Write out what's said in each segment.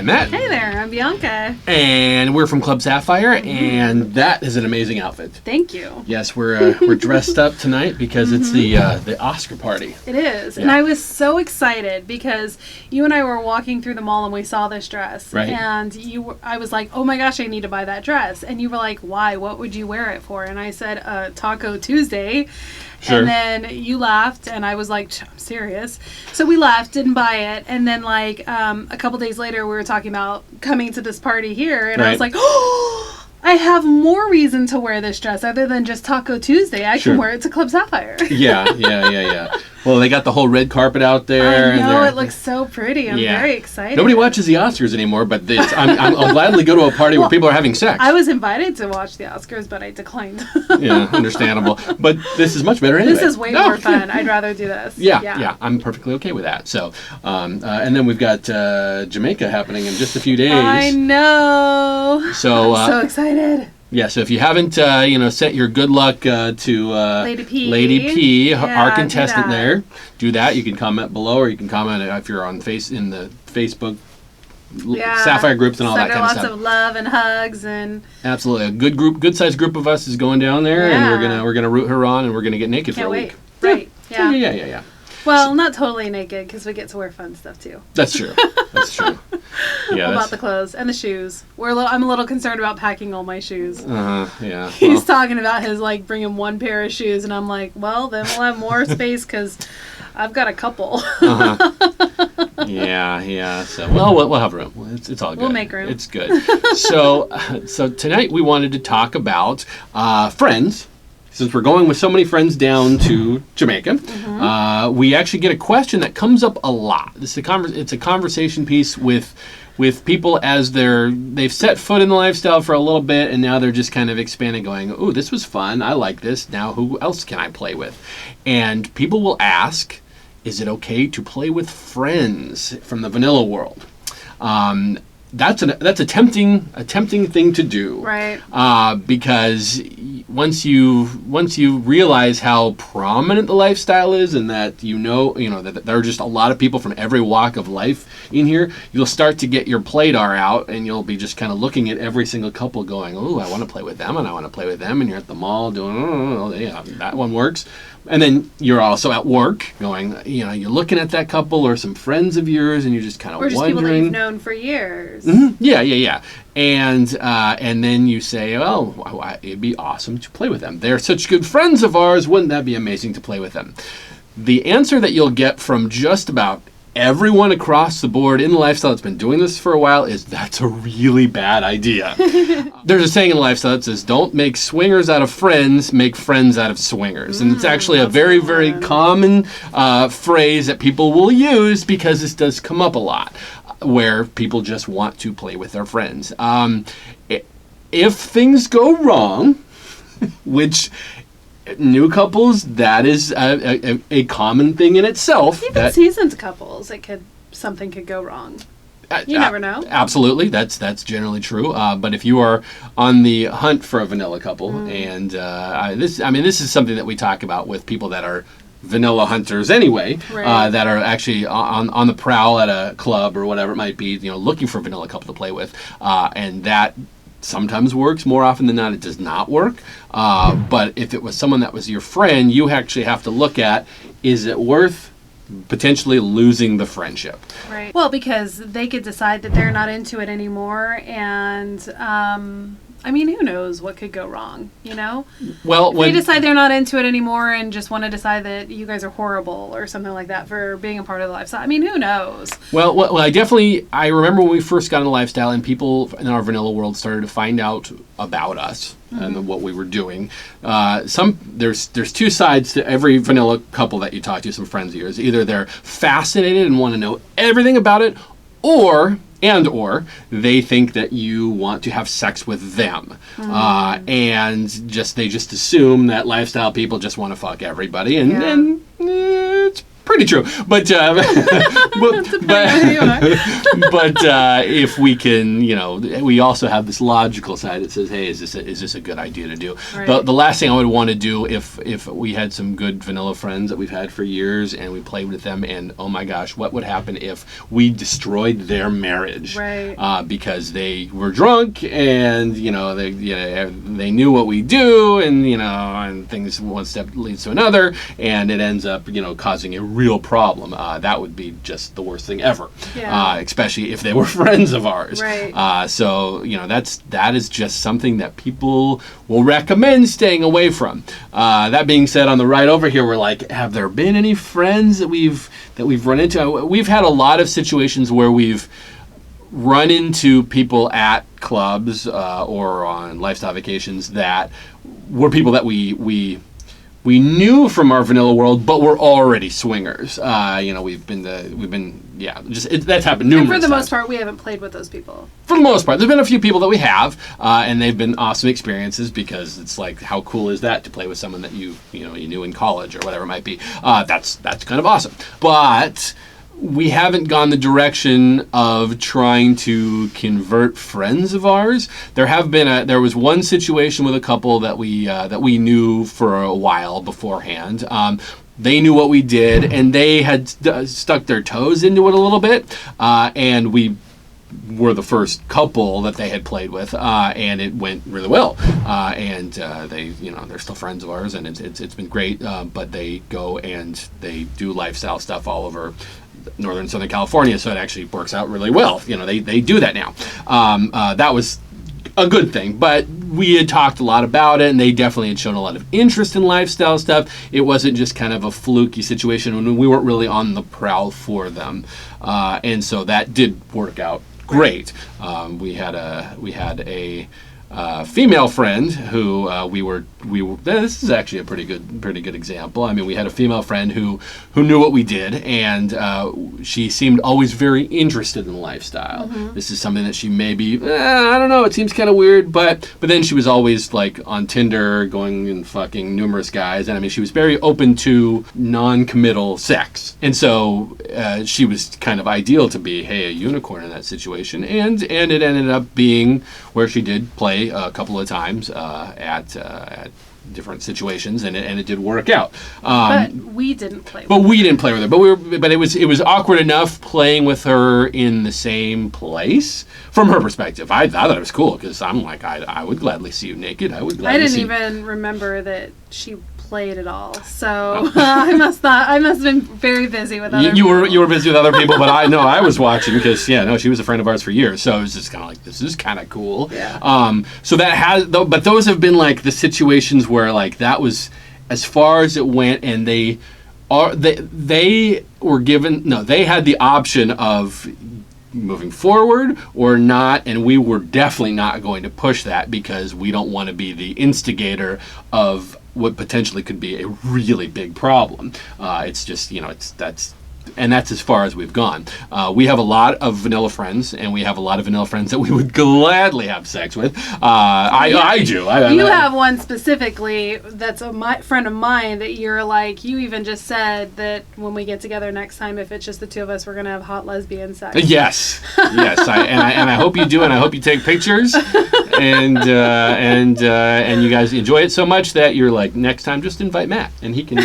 Matt. Hey there, I'm Bianca. And we're from Club Sapphire, and that is an amazing outfit. Thank you. Yes, we're dressed up tonight because it's the Oscar party. It is. Yeah. And I was so excited because you and I were walking through the mall and we saw this dress. Right. And I was like, oh my gosh, I need to buy that dress. And you were like, why? What would you wear it for? And I said, Taco Tuesday. Sure. And then you laughed, and I was like, I'm serious. So we left, didn't buy it. And then, like, a couple days later, we were talking about coming to this party here. And I was like, oh, I have more reason to wear this dress other than just Taco Tuesday. I can wear it to Club Sapphire. Yeah. Well, they got the whole red carpet out there. I know, it looks so pretty. I'm very excited. Nobody watches the Oscars anymore, but I'll gladly go to a party where people are having sex. I was invited to watch the Oscars, but I declined. Yeah, understandable. But this is much better anyway. This is way more fun. I'd rather do this. Yeah, I'm perfectly okay with that. So, and then we've got Jamaica happening in just a few days. I know. So, I'm so excited. Yeah, so if you haven't, sent your good luck to Lady P, our contestant there, do that. You can comment below, or you can comment if you're on in the Facebook Sapphire groups and all that kind of stuff. Lots of love and hugs and absolutely a good sized group of us is going down there, and we're gonna root her on, and we're gonna get naked for a week. Right? Yeah. Yeah. Well, not totally naked because we get to wear fun stuff too. That's true. Yeah. What about the clothes and the shoes? I'm a little concerned about packing all my shoes. Yeah. He's talking about his bringing one pair of shoes, and I'm like, well, then we'll have more space because I've got a couple. Yeah. So we'll have room. It's all good. We'll make room. It's good. So tonight we wanted to talk about friends. Since we're going with so many friends down to Jamaica, we actually get a question that comes up a lot. It's a conversation piece with people as they've set foot in the lifestyle for a little bit, and now they're just kind of expanding, going, "Ooh, this was fun. I like this. Now who else can I play with?" And people will ask, "Is it okay to play with friends from the vanilla world?" That's a tempting thing to do, right? Because once you realize how prominent the lifestyle is, and that that there are just a lot of people from every walk of life in here, you'll start to get your Playdar out, and you'll be just kind of looking at every single couple, going, "Oh, I want to play with them, and I want to play with them," and you're at the mall doing, "Oh, yeah, that one works." And then you're also at work going, you're looking at that couple or some friends of yours, and you're just kind of wondering. Or just people that you've known for years. Mm-hmm. Yeah. And then you say, well, it'd be awesome to play with them. They're such good friends of ours. Wouldn't that be amazing to play with them? The answer that you'll get from just about everyone across the board in the lifestyle that's been doing this for a while is that's a really bad idea. There's a saying in the lifestyle that says, don't make swingers out of friends, make friends out of swingers. And it's actually a very, very common phrase that people will use because this does come up a lot, where people just want to play with their friends. If things go wrong, which new couples, that is a common thing in itself. Even seasoned couples, something could go wrong. You never know. Absolutely, that's generally true. But if you are on the hunt for a vanilla couple, and this is something that we talk about with people that are vanilla hunters anyway, right. That are actually on the prowl at a club or whatever it might be, looking for a vanilla couple to play with, and that sometimes works. More often than not, it does not work. But if it was someone that was your friend, you actually have to look at, is it worth potentially losing the friendship? Right. Well, because they could decide that they're not into it anymore, and who knows what could go wrong, Well, if they decide they're not into it anymore and just want to decide that you guys are horrible or something like that for being a part of the lifestyle. who knows? Well, I remember when we first got into lifestyle and people in our vanilla world started to find out about us and what we were doing. There's two sides to every vanilla couple that you talk to, some friends of yours. Either they're fascinated and want to know everything about it, or they think that you want to have sex with them, and they just assume that lifestyle people just want to fuck everybody, and it's Pretty true, but if we can, we also have this logical side that says, hey, is this a good idea to do? Right. The last thing I would want to do if we had some good vanilla friends that we've had for years and we played with them, and oh my gosh, what would happen if we destroyed their marriage? Right. Because they were drunk and they knew what we do, and things, one step leads to another, and it ends up causing a real problem. That would be just the worst thing ever. Yeah. Especially if they were friends of ours. Right. So that is just something that people will recommend staying away from. That being said, on the right over here, we're like, have there been any friends that we've run into? We've had a lot of situations where we've run into people at clubs or on lifestyle vacations that were people that we knew from our vanilla world, but we're already swingers. That's happened numerous times. And for the most part, we haven't played with those people. For the most part, there's been a few people that we have, and they've been awesome experiences because it's like, how cool is that to play with someone that you knew in college or whatever it might be. That's kind of awesome, but we haven't gone the direction of trying to convert friends of ours. There was one situation with a couple that we knew for a while beforehand. They knew what we did, and they had stuck their toes into it a little bit, and we were the first couple that they had played with, and it went really well. And they're still friends of ours, and it's been great. But they go and they do lifestyle stuff all over Northern and Southern California, so it actually works out really well. They do that now. That was a good thing, but we had talked a lot about it, and they definitely had shown a lot of interest in lifestyle stuff. It wasn't just kind of a fluky situation when we weren't really on the prowl for them, and so that did work out great. We had a female friend who we were. This is actually a pretty good example. I mean, we had a female friend who knew what we did, and she seemed always very interested in lifestyle. Mm-hmm. This is something that she maybe I don't know. It seems kind of weird, but then she was always like on Tinder, going and fucking numerous guys, and I mean, she was very open to non-committal sex, and so she was kind of ideal to be a unicorn in that situation, and it ended up being where she did play a couple of times at different situations, and it did work out. But we didn't play with her. But we didn't play with her. But it was awkward enough playing with her in the same place from her perspective. I thought it was cool because I'm like, I would gladly see you naked. I didn't even remember that she played at all, so I must have been very busy with other people. You were busy with other people, but I was watching because she was a friend of ours for years, so it was just kind of like, this is kind of cool. Yeah. So that has, but those have been like the situations where like that was as far as it went, and they were given they had the option of moving forward or not, and we were definitely not going to push that because we don't want to be the instigator of what potentially could be a really big problem. It's just, that's as far as we've gone. We have a lot of vanilla friends, and we have a lot of vanilla friends that we would gladly have sex with. I do. You have one specifically that's a friend of mine that you're like, you even just said that when we get together next time, if it's just the two of us, we're going to have hot lesbian sex. Yes. I hope you do, and I hope you take pictures, and you guys enjoy it so much that you're like, next time just invite Matt, and he can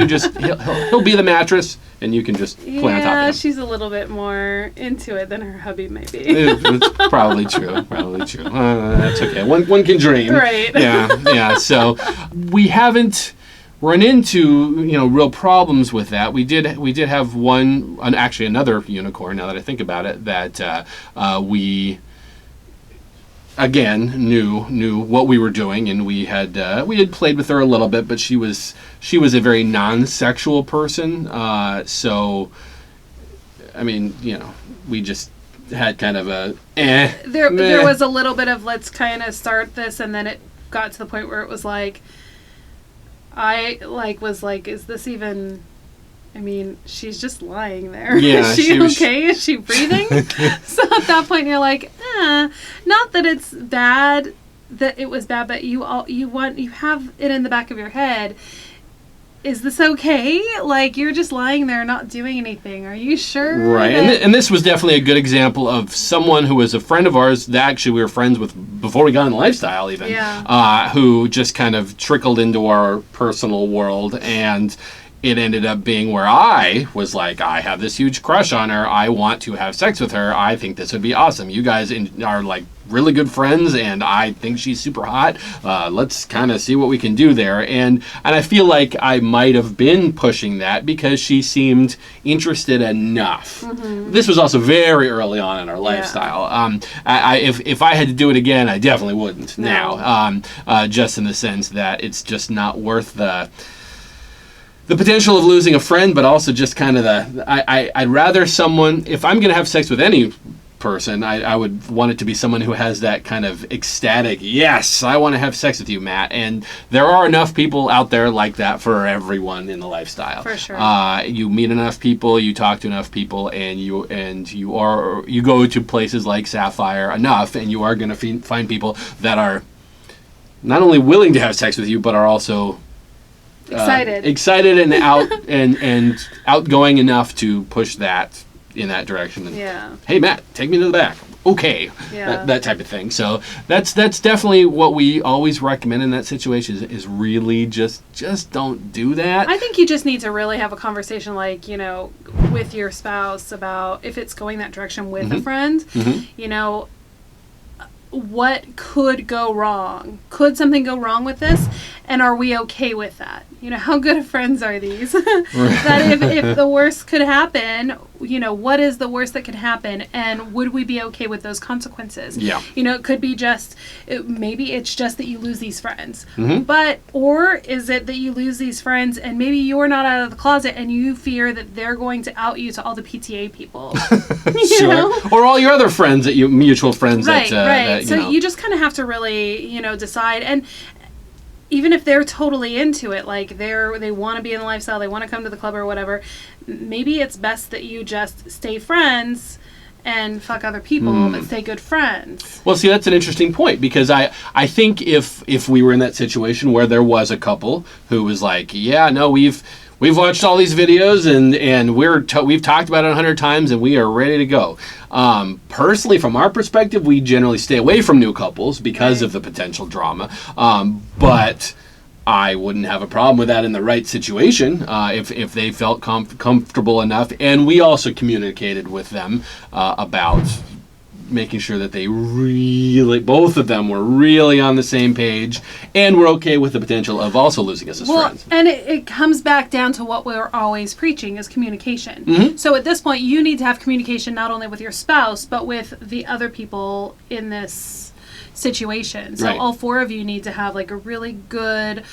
just he'll be the mattress, and you can just play on top of him. Yeah, she's a little bit more into it than her hubby might be. It's probably true. That's okay. One can dream. Right. Yeah. So we haven't run into real problems with that. We did have actually another unicorn. Now that I think about it, that we again knew what we were doing, and we had played with her a little bit, but she was a very non-sexual person, so I mean, we just had kind of a there was a little bit of, let's kind of start this, and then it got to the point where it was like, I was like, is this even, I mean, she's just lying there. Yeah, is she okay? Is she breathing? So at that point, you're like, not that it's bad, that it was bad, but you have it in the back of your head. is this okay? Like, you're just lying there not doing anything. Are you sure? Right. And this was definitely a good example of someone who was a friend of ours that actually we were friends with before we got in the lifestyle even, who just kind of trickled into our personal world, and it ended up being where I was like, I have this huge crush on her. I want to have sex with her. I think this would be awesome. You guys are like really good friends, and I think she's super hot. Let's kind of see what we can do there. And I feel like I might have been pushing that because she seemed interested enough. Mm-hmm. This was also very early on in our lifestyle. If I had to do it again, I definitely wouldn't now. Just in the sense that it's just not worth the potential of losing a friend, but also just kind of I'd rather someone, if I'm going to have sex with any person, I would want it to be someone who has that kind of ecstatic, yes, I want to have sex with you, Matt. And there are enough people out there like that for everyone in the lifestyle. For sure. You meet enough people, you talk to enough people, and you go to places like Sapphire enough, and you are going to find people that are not only willing to have sex with you, but are also excited and out and outgoing enough to push that in that direction. And, hey Matt, take me to the back. Okay, that type of thing. So that's definitely what we always recommend in that situation is really just don't do that. I think you just need to really have a conversation, like, with your spouse about if it's going that direction with a friend. What could go wrong? Could something go wrong with this? And are we okay with that? How good of friends are these? That if the worst could happen, what is the worst that could happen? And would we be okay with those consequences? Yeah. It could be maybe it's just that you lose these friends. Mm-hmm. Or is it that you lose these friends and maybe you're not out of the closet and you fear that they're going to out you to all the PTA people? Sure. Or all your other friends, mutual friends. Right. That, so you just kind of have to really, decide. And even if they're totally into it, like they want to be in the lifestyle, they want to come to the club or whatever, maybe it's best that you just stay friends and fuck other people, but stay good friends. Well, see, that's an interesting point, because I think if we were in that situation where there was a couple who was like, yeah, no, we've watched all these videos and we've talked about it 100 times and we are ready to go. Personally, from our perspective, we generally stay away from new couples because of the potential drama. But I wouldn't have a problem with that in the right situation if they felt comfortable enough. And we also communicated with them about making sure that they both of them were really on the same page and were okay with the potential of also losing us as friends. And it comes back down to what we're always preaching is communication. Mm-hmm. So at this point, you need to have communication not only with your spouse, but with the other people in this situation. So all four of you need to have like a really good,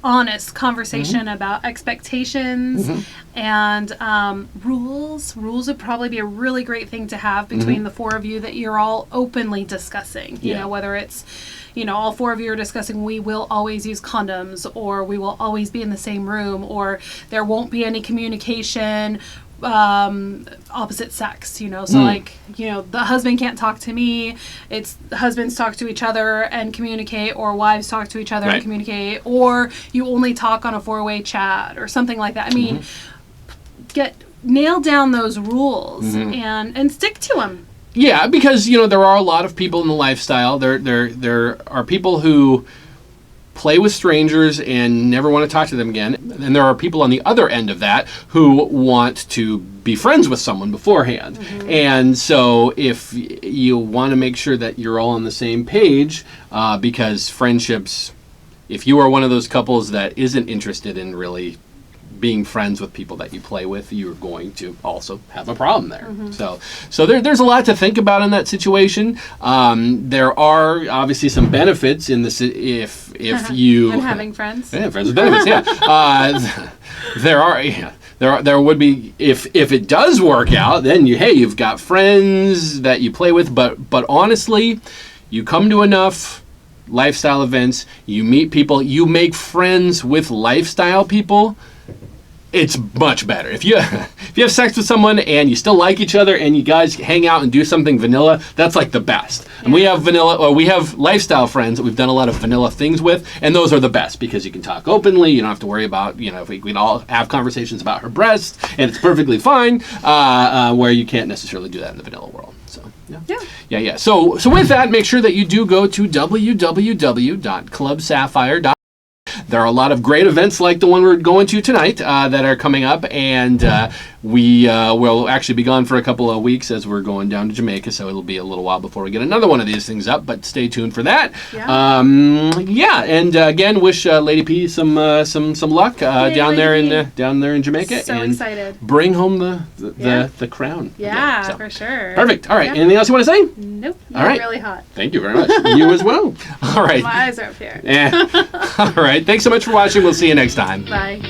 honest conversation about expectations and rules. Rules would probably be a really great thing to have between the four of you that you're all openly discussing. You know, whether it's, all four of you are discussing we will always use condoms, or we will always be in the same room, or there won't be any communication opposite sex, so the husband can't talk to me, it's the husbands talk to each other and communicate, or wives talk to each other and communicate, or you only talk on a 4-way chat or something like that. I mean, nail down those rules and stick to them. Yeah, because there are a lot of people in the lifestyle. There are people who play with strangers and never want to talk to them again. And there are people on the other end of that who want to be friends with someone beforehand. Mm-hmm. And so if you want to make sure that you're all on the same page, because friendships, if you are one of those couples that isn't interested in really being friends with people that you play with, you're going to also have a problem there. Mm-hmm. So there's a lot to think about in that situation. There are obviously some benefits in this if you and having friends. Yeah, friends with benefits. Yeah, there would be if it does work out. Then you've got friends that you play with. But honestly, you come to enough lifestyle events, you meet people, you make friends with lifestyle people. It's much better. If you have sex with someone and you still like each other and you guys hang out and do something vanilla, that's like the best. And we have lifestyle friends that we've done a lot of vanilla things with, and those are the best because you can talk openly. You don't have to worry about, if we can all have conversations about her breasts, and it's perfectly fine. Where you can't necessarily do that in the vanilla world. So yeah. So with that, make sure that you do go to www.clubsapphire.com. There are a lot of great events like the one we're going to tonight that are coming up, and we will actually be gone for a couple of weeks as we're going down to Jamaica, so it'll be a little while before we get another one of these things up, but stay tuned for that. And again, wish Lady P some luck down there in Jamaica. So and excited. Bring home the crown. Yeah, again, so. for sure. Perfect. All right. Anything else you want to say? Nope. All right. Really hot. Thank you very much. You as well. All right. My eyes are up here. All right. Thanks so much for watching. We'll see you next time. Bye.